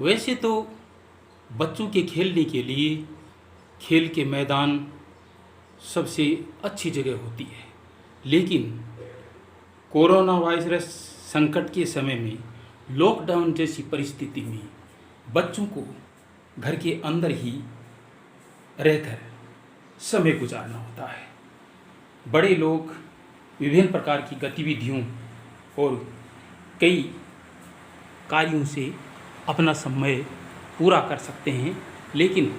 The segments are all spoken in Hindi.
वैसे तो बच्चों के खेलने के लिए खेल के मैदान सबसे अच्छी जगह होती है, लेकिन कोरोना वायरस संकट के समय में लॉकडाउन जैसी परिस्थिति में बच्चों को घर के अंदर ही रहकर समय गुजारना होता है। बड़े लोग विभिन्न प्रकार की गतिविधियों और कई कार्यों से अपना समय पूरा कर सकते हैं, लेकिन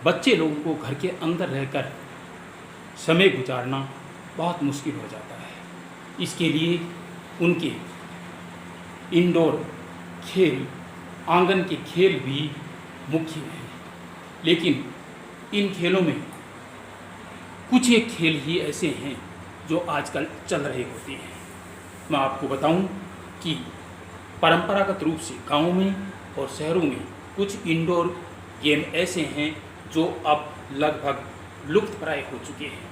बच्चे लोगों को घर के अंदर रहकर समय गुजारना बहुत मुश्किल हो जाता है। इसके लिए उनके इंडोर खेल, आंगन के खेल भी मुख्य हैं, लेकिन इन खेलों में कुछ एक खेल ही ऐसे हैं जो आजकल चल रहे होते हैं। मैं आपको बताऊं कि परंपरागत रूप से गाँव में और शहरों में कुछ इंडोर गेम ऐसे हैं जो अब लगभग लुप्तप्राय हो चुके हैं।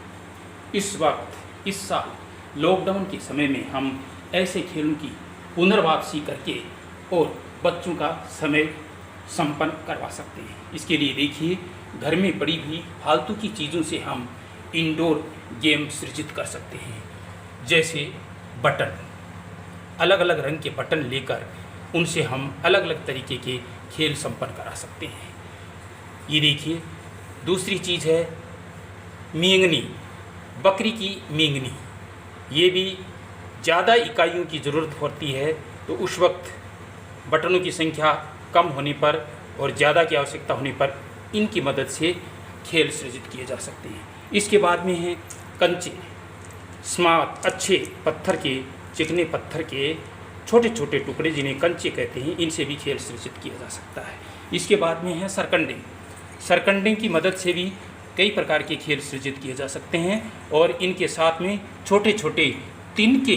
इस वक्त इस साल लॉकडाउन के समय में हम ऐसे खेलों की पुनर्वापसी करके और बच्चों का समय संपन्न करवा सकते हैं। इसके लिए देखिए, घर में पड़ी हुई फालतू की चीज़ों से हम इंडोर गेम सृजित कर सकते हैं, जैसे बटन, अलग अलग रंग के बटन लेकर उनसे हम अलग अलग तरीके के खेल संपन्न करा सकते हैं। ये देखिए, दूसरी चीज़ है मींगनी, बकरी की मींगनी। ये भी ज़्यादा इकाइयों की ज़रूरत होती है, तो उस वक्त बटनों की संख्या कम होने पर और ज़्यादा की आवश्यकता होने पर इनकी मदद से खेल सृजित किए जा सकते हैं। इसके बाद में है कंचे, स्मार्ट, अच्छे पत्थर के, चिकने पत्थर के छोटे छोटे टुकड़े जिन्हें कंचे कहते हैं, इनसे भी खेल सृजित किया जा सकता है। इसके बाद में है सरकंडे। सरकंडे की मदद से भी कई प्रकार के खेल सृजित किए जा सकते हैं और इनके साथ में छोटे छोटे तिनके,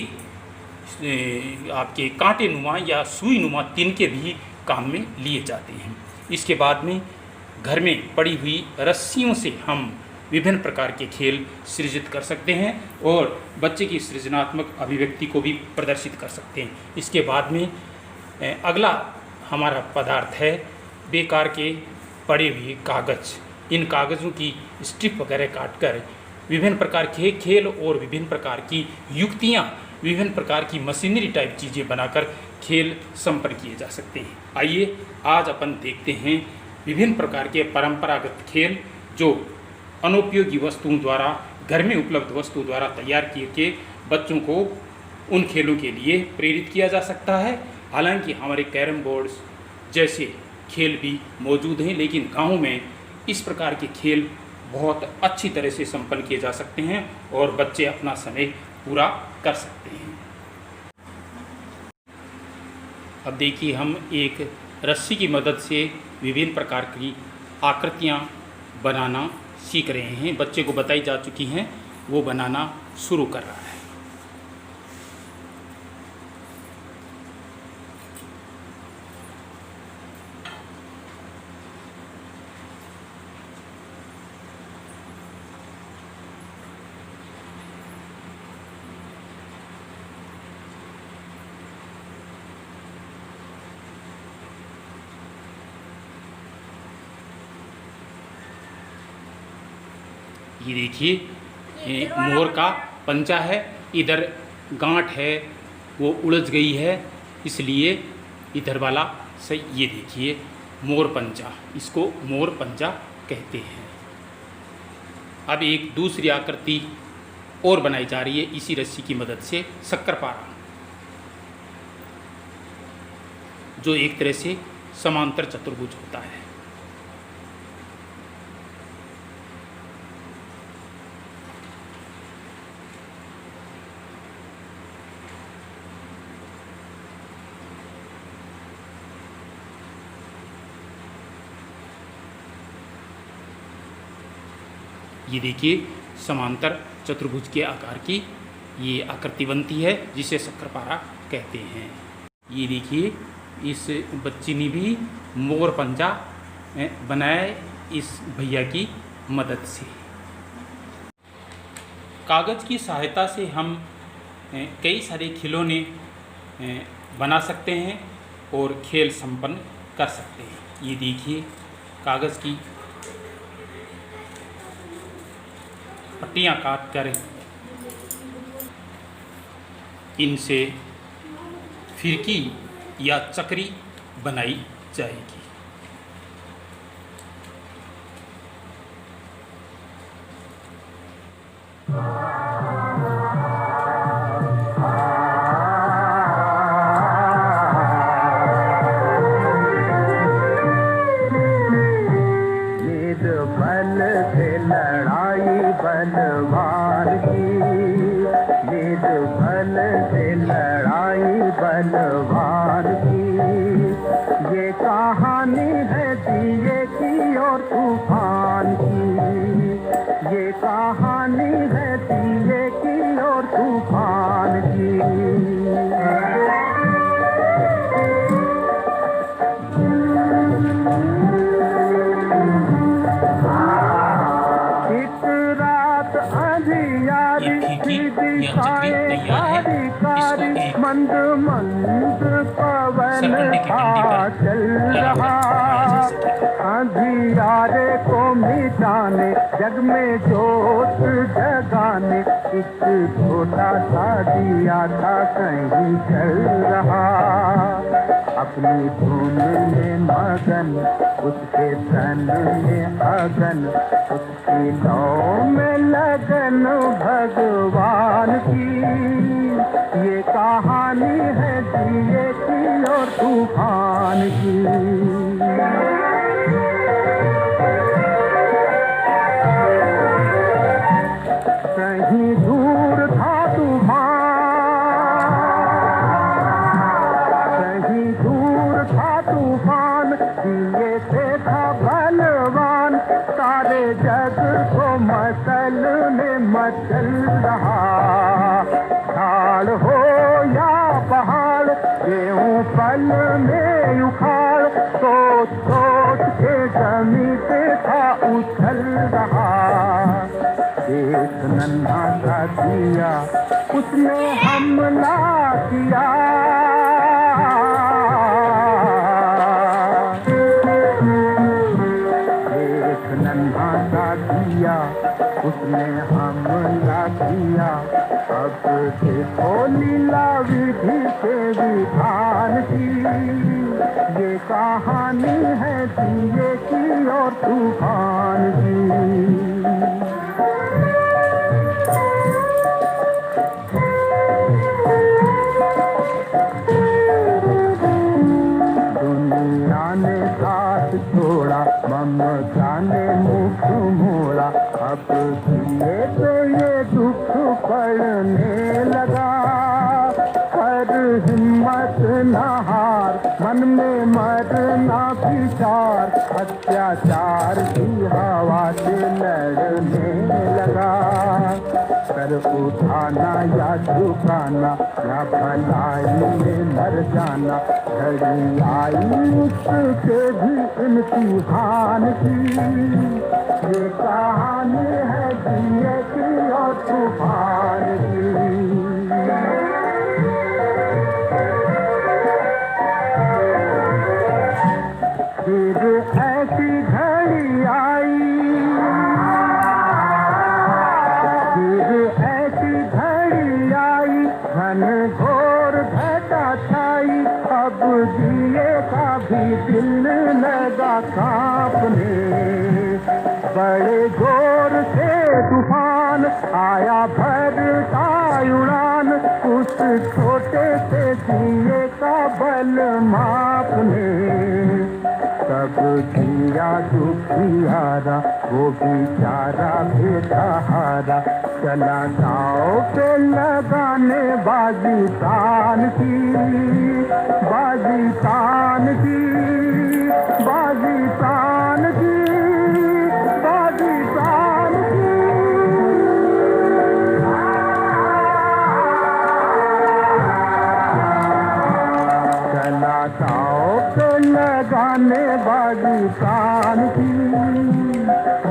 आपके कांटे नुमा या सुई नुमा तिनके भी काम में लिए जाते हैं। इसके बाद में घर में पड़ी हुई रस्सियों से हम विभिन्न प्रकार के खेल सृजित कर सकते हैं और बच्चे की सृजनात्मक अभिव्यक्ति को भी प्रदर्शित कर सकते हैं। इसके बाद में अगला हमारा पदार्थ है बेकार के पड़े हुए कागज़। इन कागज़ों की स्ट्रिप वगैरह काटकर विभिन्न प्रकार के खेल और विभिन्न प्रकार की युक्तियाँ, विभिन्न प्रकार की मशीनरी टाइप चीज़ें बनाकर खेल संपन्न किए जा सकते हैं। आइए आज अपन देखते हैं विभिन्न प्रकार के परंपरागत खेल जो अनुपयोगी वस्तुओं द्वारा, घर में उपलब्ध वस्तुओं द्वारा तैयार किए के बच्चों को उन खेलों के लिए प्रेरित किया जा सकता है। हालांकि हमारे कैरम बोर्ड्स जैसे खेल भी मौजूद हैं, लेकिन गाँव में इस प्रकार के खेल बहुत अच्छी तरह से संपन्न किए जा सकते हैं और बच्चे अपना समय पूरा कर सकते हैं। अब देखिए, हम एक रस्सी की मदद से विभिन्न प्रकार की आकृतियाँ बनाना सीख रहे हैं। बच्चे को बताई जा चुकी हैं, वो बनाना शुरू कर रहा है। ये देखिए, ये मोर का पंजा है, इधर गांठ है वो उलझ गई है, इसलिए इधर वाला सही। ये देखिए मोर पंजा, इसको मोर पंजा कहते हैं। अब एक दूसरी आकृति और बनाई जा रही है इसी रस्सी की मदद से, शक्करपारा, जो एक तरह से समांतर चतुर्भुज होता है। ये देखिए, समांतर चतुर्भुज के आकार की ये आकृति बनती है, जिसे शक्करपारा कहते हैं। ये देखिए, इस बच्ची ने भी मोर पंजा बनाया इस भैया की मदद से। कागज़ की सहायता से हम कई सारे खिलौने बना सकते हैं और खेल संपन्न कर सकते हैं। ये देखिए कागज़ की पट्टियाँ काट कर इनसे फिरकी या चक्री बनाई जाएगी। बलवान की निर्बल से लड़ाई बलवान की, ये कहानी है दिए की और तूफान की, ये कहानी है दिए की और तूफान की। मंद मंद पवन चल रहा, अंधियारे को मिटाने जग में जोत जगाने, एक छोटा सा दिया था कहीं चल रहा। अपनी धुन में मगन उसके तन में अगन, उसकी लौ में लगन भगवान की, ये कहानी है दिए की और तूफान की। कहीं दूर था तूफान, कहीं दूर था तूफान, दिए से था बलवान, सारे जग को मचलने मचल रहा। ढाल हो या पहाड़, गेहूं पल में उखाड़, सोच सोच के जमीन पे था उछल रहा। एक नन्हा सा दिया उसने हमला किया, एक नन्हा सा दिया उसने हमला किया। अब देखो लीला विधि के विधान की, ये कहानी है दिए की और तूफान की। दुनिया ने साथ छोड़ा, ममता ने मुख मोड़ा, अब दिए तो ये दुख पड़ने लगा। हर हिम्मत न हार, मन में मरना विचार, अत्याचार की हवा से लड़ने लगा। सर उठाना या झुकाना, या भलाई में मर जाना, घड़ी आई उसके भी इम्तिहान की, ये कहानी है दिए की और तूफान की। फिर ऐसी घड़ी आई, फिर ऐसी घड़ी आई, घन घोर घटा छाई, अब दिए का भी दिल लगा कांपने। बड़े जोर से तूफान आया भरता उड़ान, उस छोटे से दिए का बल मापने। सब दिया दुखियारा वो बेचारा बेसहारा, चला दाव पे लगाने बाजी तान की, बाजी तान की, बाजी तान की, बाजी तान की। चला दाव पे लगाने बाजी तान की,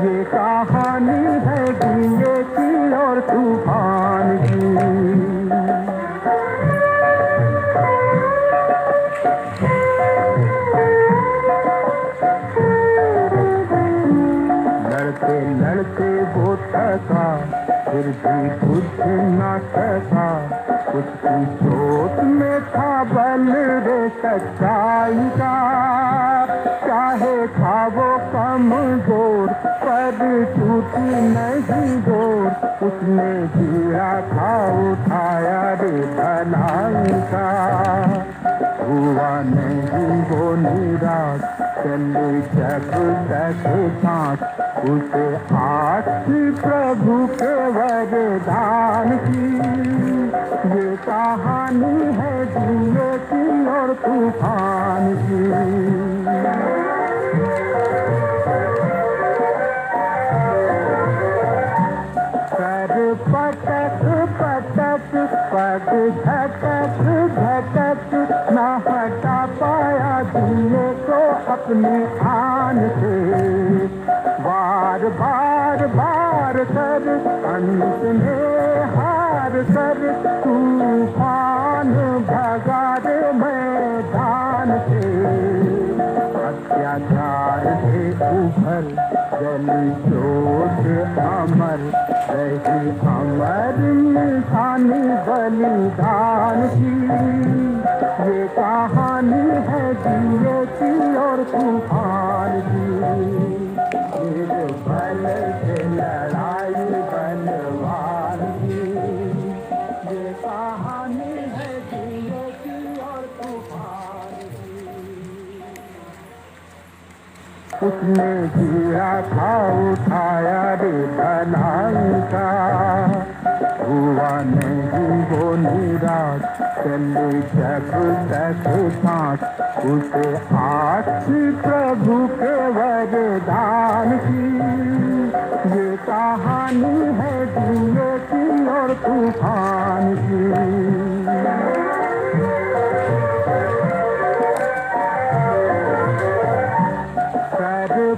ये कहानी है दिए की और तूफान की। फिर भी कुछ न सका, उसकी सोच में था बल रे सच्चाई का। चाहे था वो कमजोर पर टूटी नहीं डोर, उसने दिया था उठाया रे भलाई का। हुआ नहीं वो निराश, चले जब तक सांस, उसे आस थी प्रभु के वरदान की। ये कहानी है दिए की और तूफान की। सर पटक पटक पग झटक झटक, न हटा पाया दिए को अपनी आन से। बार बार बार कर अंत में हार कर, तूफान भगा दे मैदान से। अत्याचार से उभर जली चोट अमर, रही अमर इंसानी बलिदान की। ये कहानी है दिए की और तूफान की। बल से लड़ाई बलवान की। ये कहानी है दिए की और तूफान की। उसने दिया था उठाया रे भलाई का। हुआ नहीं वो निराश, चले जब तक सांस, उसे आस थी प्रभु के वरदान की। ये कहानी है दिए की और तूफान की।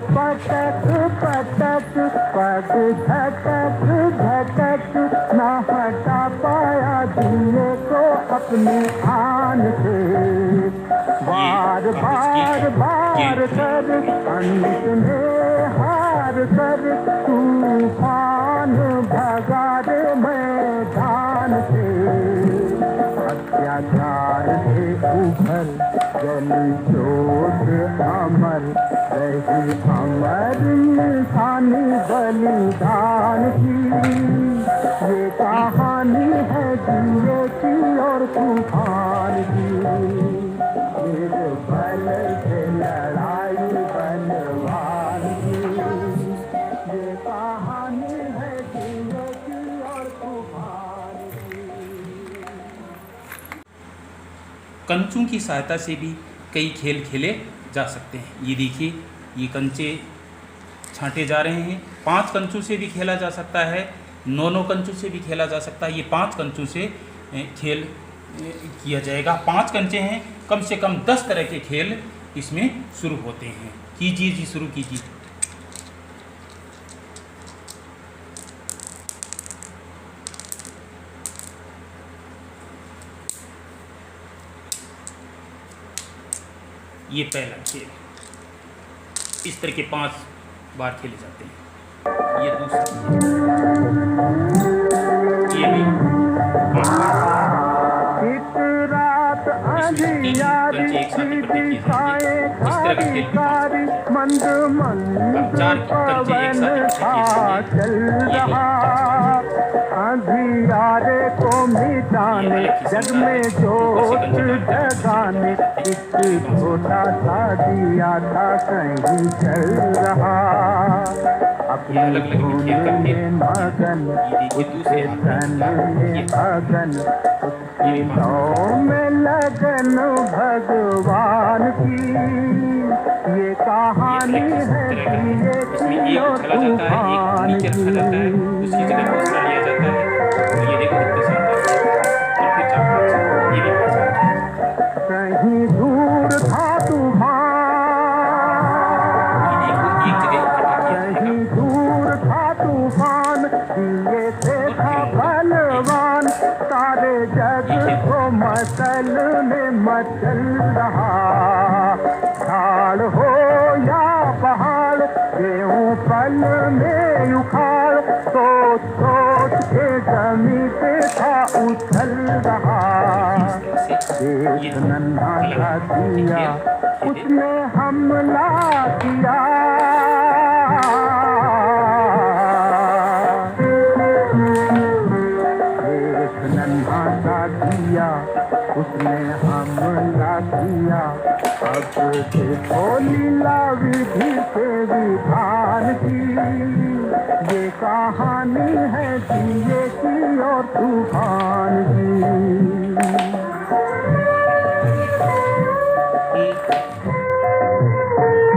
पटक पटक पग झटक झटक, न हटा पाया दिए को अपनी आन से। बार बार बार कर अंत में हार कर, तूफान भगा दे मैदान से। अत्याचार से उभर जली चोट अमर, रही अमर इंसानी बलिदान की। ये कहानी है दिए की और तूफान की। मेरे बल से लड़ाई बलवान की। ये कहानी है दिए की और तूफान की। कंचों की सहायता से भी कई खेल खेले जा सकते हैं। ये देखिए, ये कंचे छांटे जा रहे हैं। 5 कंचों से भी खेला जा सकता है, 9 कंचों से भी खेला जा सकता है। ये 5 कंचों से खेल किया जाएगा। 5 कंचे हैं, कम से कम 10 तरह के खेल इसमें शुरू होते हैं। कीजिए जी, शुरू कीजिए। ये पहला खेल, इस तरह के 5 बार खेले जाते हैं। ये दूसरा, ये भी 5 बार। एक रात अंधियारी थी, साए खारी खारी, मंद मंद पवन था चल रहा। अंधियारे को मिटाने, जग में जोत जगाने, एक छोटा सा दिया था कहीं चल रहा। अपने धुन में मगन, उसके तन में अगन, उसकी लौ में लगन भगवान की। ये कहानी है दिए की और तूफान की। उसकी जगह दूसरा लिया जाता है। तो ये देखो कितने शानदार है। और फिर चार, ये भी कहीं दूर था तूफान, कहीं दूर था तूफान, दिए से था बलवान। सारे जग को मचलने मचल रहा। झाड़ हो या पहाड़, गेहूं पल में उखाड़, सोच सोच उछल रहा, एक नन्हा सा दिया उसने हमला किया। एक नन्हा सा दिया उसने हमला किया। अब देखो लीला विधि से विधान की, ये कहानी है दिए की और तूफान की।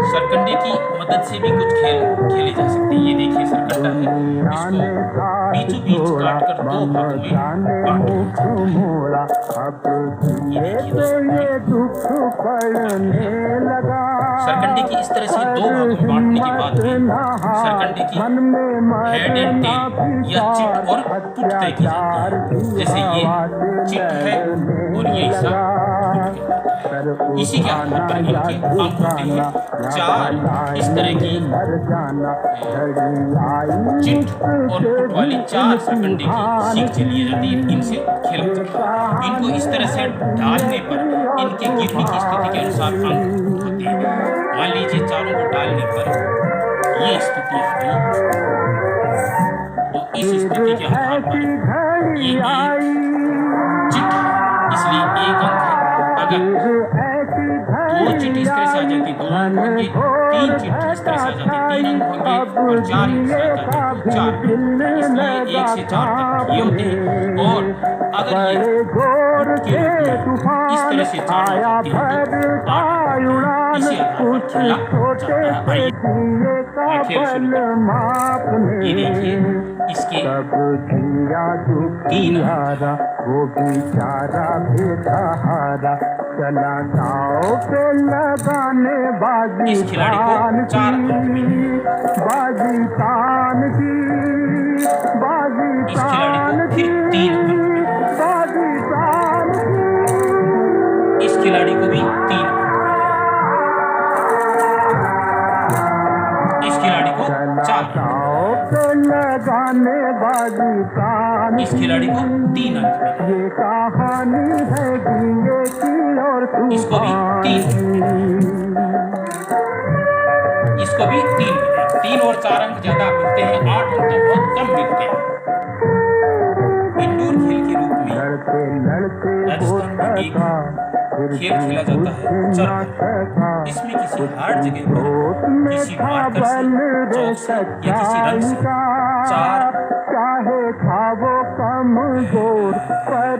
सरकंडे की मदद से भी कुछ खेल खेले जा सकते हैं। ये देखिए सरकंडा है, इसको बीचों बीच काट कर दो भागों में बांट दिया जाता है। ये देखिए दोस्तों, सरकंडे की इस तरह से दो भागों में बांटने के बाद में सरकंडे की हेड एंड टेल या चिट और पुट तय की जाती है। जैसे ये चिट है और ये हिस्सा पुट है। इसी के आधार पर इनके अंक होते हैं। चार इस तरह की चिट और पुट वाली चार सरकंडे की सीख चली जाती है। इनसे खेला जाता है। इनको इस तरह से डालने पर इनके गिरने की स्थिति के अनुसार अंक होते हैं। मान लीजिए चारों को डालने पर ये स्थिति आ गई, तो इस स्थिति के आधार पर ये चिट है, इसलिए एक अंक है। अगर दो चिट इस तरह से आ जाती, दो अंक होंगे। तीन चिट इस तरह से आ जाती, तीन अंक होंगे। और चार इस तरह आ जाती तो चार, इसलिए 1 से 4 तक ये होते हैं। और अगर ये पुट के रूप में इस तरह से 4 हो जाती है तो 8 इसी आधार पर खेला जाता है। आइए खेल शुरू करें। ये देखिए इसके 3 वो बेचारा बेसहारा चला गाँव पे लगाने बाजी इस खिलाड़ी को 4 अंक मिले। बाजी तान की, बाजी इस खिलाड़ी को फिर 3 अंक मिले। बाजी तान की, इस खिलाड़ी को भी 3 अंक। इस खिलाड़ी को 4 अंक। लगाने बाजी तान, इस खिलाड़ी को 3 अंक मिले। ये कहानी है जिए की और इसको भी 3 इसको भी 3 मिले। 3 और 4 अंक ज्यादा मिलते हैं, 8 अंक तो बहुत कम मिलते हैं। इंडोर खेल के रूप में राजस्थान में एक खेल खेला जाता है चरखा। इसमें किसी हार्ड जगह पर किसी मार्कर से, चौक से या किसी रंग से 4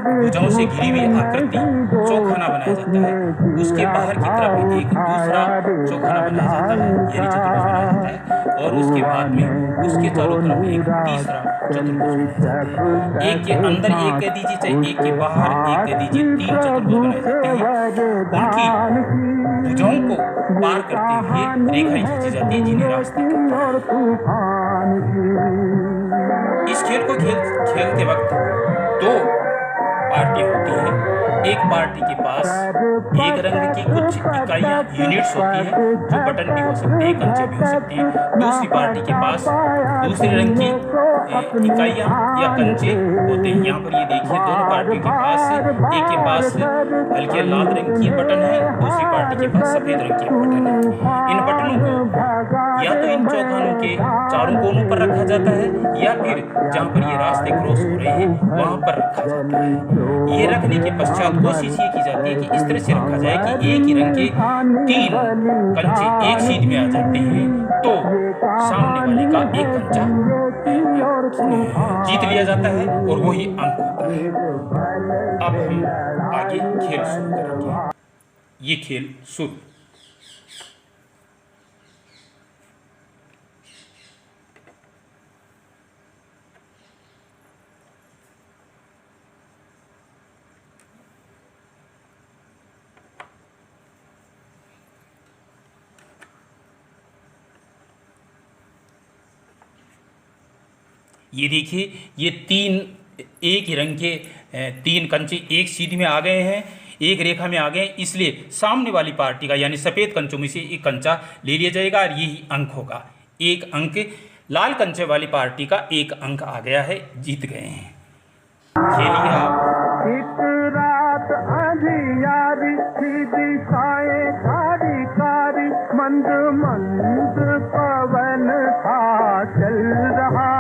भुजाओं से घिरी हुई आकृति चौखाना बनाया जाता है। उसके बाहर की तरफ एक दूसरा चौखाना बनाया जाता है, यानी चतुर्भुज बनाया जाता है। और उसके बाद में उसके चारों तरफ एक तीसरा चतुर्भुज बनाया जाता है। एक के अंदर एक कह दीजिए, चाहे एक के बाहर एक कह दीजिए, 3 चतुर्भुज बनाए जाते हैं। उनकी भुजाओं को पार करते हुए रेखाएं खींची जाती है, जिन्हें रास्ते कहते हैं। इस खेल को खेलते वक्त 2 पार्टी होती है। एक पार्टी के पास एक रंग की कुछ इकाइयाँ यूनिट्स होती है, जो बटन भी हो सकती है, कंचे भी हो सकती है। दूसरी पार्टी के पास दूसरे रंग की इकाइयाँ या कंचे होते हैं। यहाँ पर ये देखिए दोनों पार्टियों के पास, एक के पास हल्के लाल रंग की बटन है, दूसरी पार्टी के पास सफेद रंग की बटन है। इन बटनों को या तो इन चौखानों के चारों कोनों पर रखा जाता है, या फिर जहाँ पर ये रास्ते क्रॉस हो रहे हैं वहाँ पर रखा जाता है। ये रखने के पश्चात कोशिश ये की जाती है कि इस तरह से रखा जाए कि एक ही रंग के 3 कंचे एक सीध में आ जाते हैं, तो सामने वाले का एक कंचा जीत लिया जाता है और वही अंक होता है। अब हम आगे खेल शुरू करेंगे। ये खेल शुरू। ये देखिए ये 3 एक ही रंग के 3 कंचे एक सीधी में आ गए हैं, एक रेखा में आ गए, इसलिए सामने वाली पार्टी का यानी सफ़ेद कंचों में से एक कंचा ले लिया जाएगा और यही अंक होगा। एक अंक लाल कंचे वाली पार्टी का एक अंक आ गया है, जीत गए हैं। खेलिए आप। एक रात अंधियारी थी, दिशाएं कारी कारी, मंद मंद पवन था चल रहा।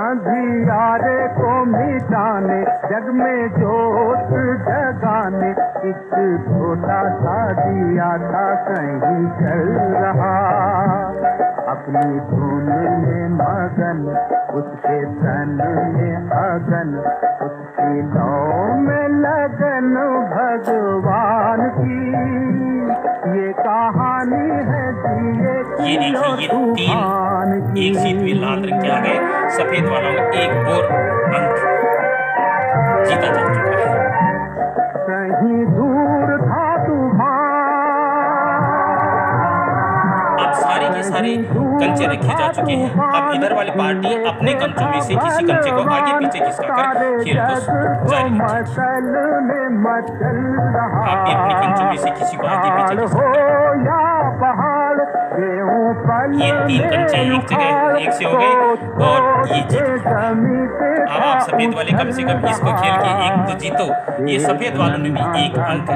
अंधियारे को मिटाने, जग में जोत जगाने, एक छोटा सा दिया था कहीं चल रहा। अपनी धुन में मगन, उसके तन में अगन, उसकी लौ में लगन भगवान की। ये कहानी है ये देखिए, ये तीन एक सीट में लाल रंग के आ गए, सफेद वालों में एक और अंक जीता जा चुका है। कहीं दूर था तूफान, अब सारे के सारे कंचे रखे जा चुके हैं। अब इधर वाली पार्टी अपने कंचों में से किसी कंचे को आगे पीछे खिसकाकर खेल को जारी रखेगी। आप भी अपने कंचों में से किसी को आगे पीछे खिसकाकर, ये तीन कंचे एक जगह एक से हो गए और ये जीत। अब आप सफेद वाले कम से कम इसको खेल के एक तो जीतो। ये सफेद वालों ने भी एक अंक,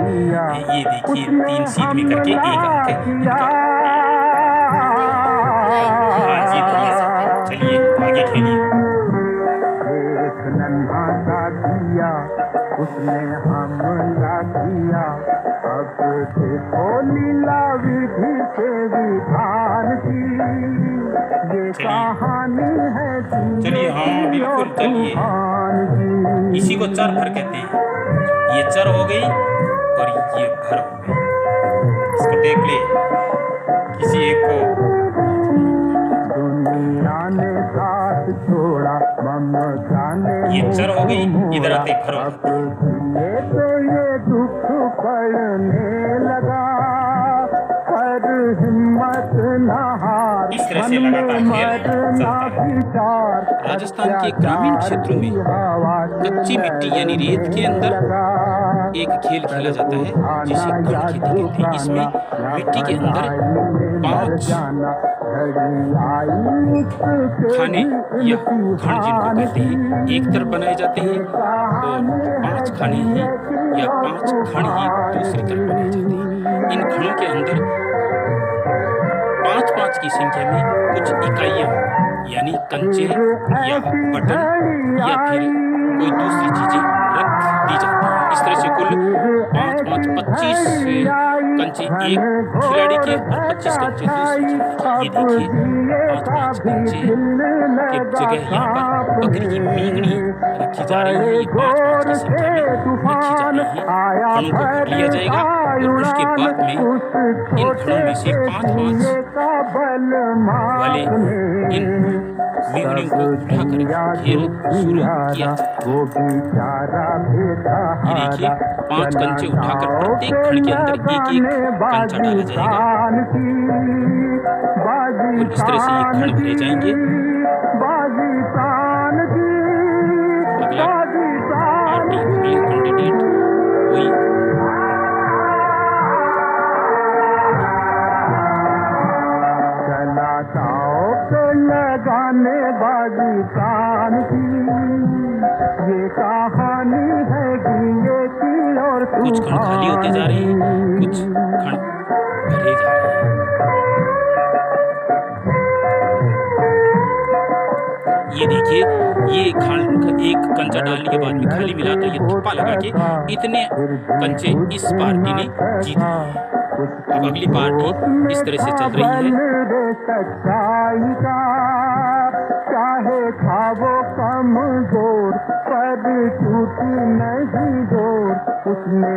ये देखिए तीन सीट में करके एक अंक इनका जीत लिया। चलिए आगे खेलिए। एक नन्हा सा दिया, उसने हमला किया, अब देखो लीला विधि से विधान की। ये कहानी है, चलिए हाँ बिल्कुल चलिए। इसी को चर भर कहते हैं। ये चर हो गई और ये भर हो गई। इसको देख ले किसी एक को। दुनिया ने साथ छोड़ा, ममता ने ये चर हो गई, इधर आते भर हो गई। ये तो ये दुख पड़ने लगा, पर हिम्मत न हार, इस तरह से लगातार खेल चलता है। राजस्थान के ग्रामीण क्षेत्रों में कच्ची मिट्टी यानी रेत के अंदर एक खेल खेला जाता है जिसे खड़ खेती कहते हैं। इसमें मिट्टी के अंदर 5 खाने या खंड जिनको कहते हैं एक तरफ बनाए जाते हैं और 5 खाने ही या 5 खंड ही दूसरी तरफ बनाए जाते हैं। इन खंडों के अंदर 5-5 की संख्या में कुछ इकाइयां यानी कंचे या बटन या फिर कोई दूसरी चीजें रख दी जाती हैं। इस तरह से कुल 5-5 25 कंचे एक खिलाड़ी के और 25 कंचे दूसरे खिलाड़ी के। ये देखिए 5-5 कंचे के जगह यहाँ पर बकरी की मींगनी रखी जा रही है। ये 5-5 की संख्या में रखी जा रही है। खड़ों को भर लिया जाएगा और उसके बाद में इन खड़ों में से 5-5 वाले इन मींगनियों को उठाकर खेल शुरू किया जाएगा। ये देखिए 5 कंचे उठाकर प्रत्येक खंड के अंदर एक-एक कंचा डाला जाएगा और इस तरह से ये खंड भरे जाएंगे। अगला पार्टी अगले कैंडिडेट वही लगाने बाजी कान की। ये कहानी है गिंगे की और कुछ खंड खाली होते जा रहे हैं, कुछ खंड भरे जा रहे हैं। ये देखिए ये खंड एक कंचा डालने के बाद में खाली मिला तो ये थप्पा लगा के इतने कंचे इस पार्टी ने जीत लिए। अब अगली पार्टी इस तरह से चल रही है। चाहे था वो कमजोर, पर टूटी नहीं डोर, उसने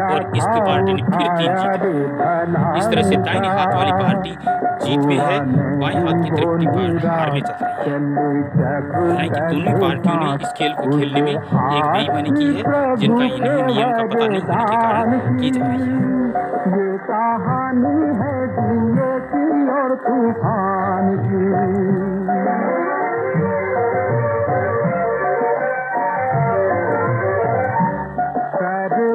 और इसकी पार्टी ने फिर 3 जीता। इस तरह से दाहिने हाथ वाली पार्टी जीत में है, बाएं हाथ की तरफ की पार्टी हार में चल रही है। हालांकि दोनों पार्टियों ने इस खेल को खेलने में एक बेईमानी की है जिनका इन्हें नियम का पता नहीं होने के कारण की जा रही है। ये कहानी है गिंगे की और तूफान की।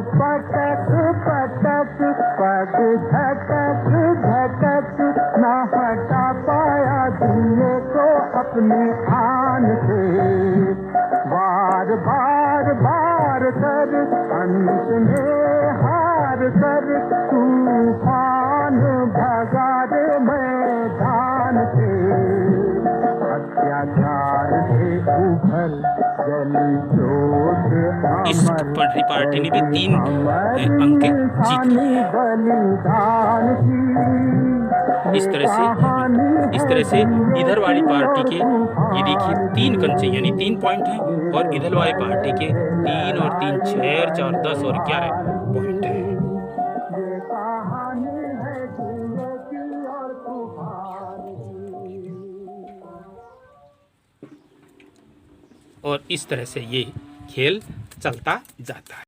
पटक पटक पग झटक झटक न हटा पाया दिए को अपनी आन से। बार बार बार गली चोट इस कबड्डी पार्टी ने भी 3 अंक जीत लिए। बलिदान की इस तरह से इधर वाली पार्टी के ये देखिए 3 कंचे यानी 3 पॉइंट हैं, और इधर वाली पार्टी के 3 और 3 6 और 4 10 और 11 पॉइंट हैं। ये कहानी है जिंदगी और तूफान की। और इस तरह से ये खेल चलता जाता है।